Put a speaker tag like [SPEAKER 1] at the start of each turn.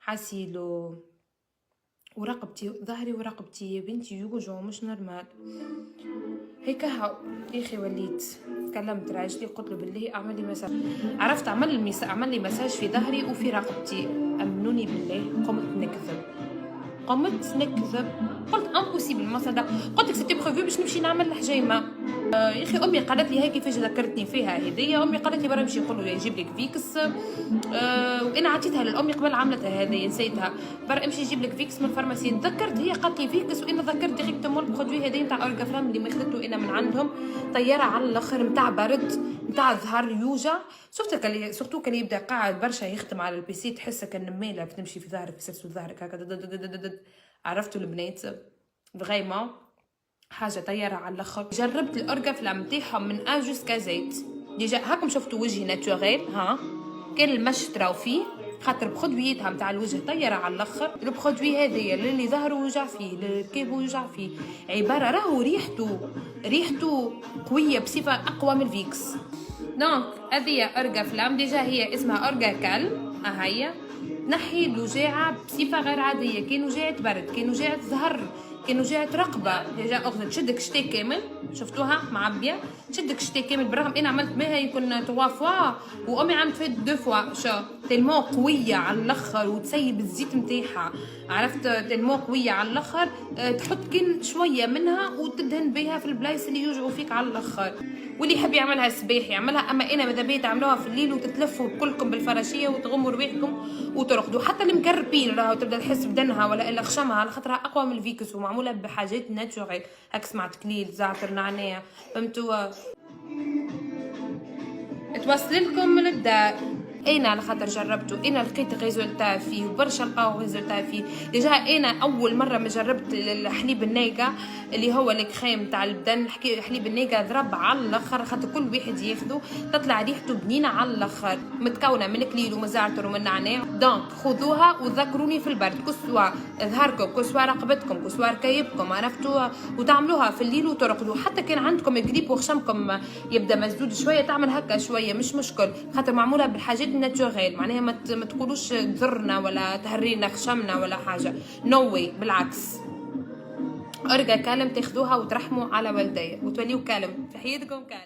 [SPEAKER 1] حاسيلو ورقبتي ظهري ورقبتي يا بنتي يوجعوا مش نورمال. هيك هاو يا اخي وليت كلمت راجلي قلت له بالله اعمل لي مساج. عرفت عمل لي مساج في ظهري وفي رقبتي. امنوني بالله قمت نكذب قلت امبوسيبل المصدر. قلت لك سيتي بروفي باش نمشي نعمل الحجيمه. يا اخي امي قالت لي هاي كيفاش ذكرتني فيها هديه. امي قالت لي برا نمشي نقول له يجيب لك فيكس. وانا عطيتها لامي قبل عملتها هذه نسيتها. برا امشي يجيب لك فيكس من الفارماسي. تذكرت هي قالت لي فيكس وانا ذكرت ديريكتومون البرودوي هذا نتاع اورغافلام اللي ماخذته انا من عندهم. طياره على الاخر نتاع برد نتاع ظهر يوجع. شفتك سورتو كان يبدا قاعد برشا يختم على البيسي تحسه كان ميله تمشي في ظهرك في سلسله ظهرك هكا. عرفتوا البنات فريمون حاجه طياره على الاخر. جربت الاورغافلام نتاعهم من ا جوسكا زيت. ديجا هاكم شفتوا وجهي ناتوريل ها كان المش تراو فيه خاطر برودويتها نتاع الوجه طياره على الاخر. البرودوي هذايا اللي ظهره وجع فيه الكيبو وجع فيه عباره راهو ريحته قويه بصفه اقوى من الفيكس. دونك هذه اورغافلام ديجا هي اسمها اورغاكال هي نحي الوجاعه بصفه غير عاديه. كاين وجاعه برد كاين وجاعه ظهر كاين وجاعه رقبه. ديجا اخذ تشدك شتي كامل شفتوها معبيه تشدك شتي كامل بالرغم انا عملت بها يمكن 3 فوا وامي عملت فيها 2 فوا. شو تلمو قويه على الاخر وتسيب الزيت نتاعها. عرفت تلمو قويه على الاخر. تحط كين شويه منها وتدهن بها في البلايص اللي يوجعوا فيك على الاخر. واللي يحب يعملها الصباح يعملها. اما انا ماذا بيا تعملوها في الليل وتتلفوا كلكم بالفراشيه وتغموا رواحكم وترقدوا. حتى المكربين راهو تبدا تحس بدنها ولا الا خشمها على خاطرها اقوى من الفيكس ومعموله بحاجات ناتشوريل. هاك سمعت كليل زعتر نعناع فهمتوا. توصل لكم للدار. انا على خاطر جربته انا لقيت ريزولتا فيه وبرشا لقاو ريزولتا فيه. ديجا انا اول مره ما جربت الحليب الناقه اللي هو الكريم تاع البدن. حليب الناقه ضرب على الاخر خاطر كل واحد ياخذه تطلع ريحته بنينه على الاخر متكونه من كليل ومن زعتر ومن نعناع. دونك خذوها وذكروني في البرد كسوا ظهركم كسوا رقبتكم كسوا ركايبكم عرفتوا وتعملوها في الليل وترقدوا. حتى كان عندكم جريب وخشمكم يبدا مسدود شويه تعمل هكا شويه مش مشكل خاطر معموله بالحاجات ناتوريل. معناها ما تقولوش تضرنا ولا تهرينا خشمنا ولا حاجه. نو واي بالعكس. ارجع كالم تاخذوها وترحموا على والديا وتوليوا كالم في حياتكم كالم.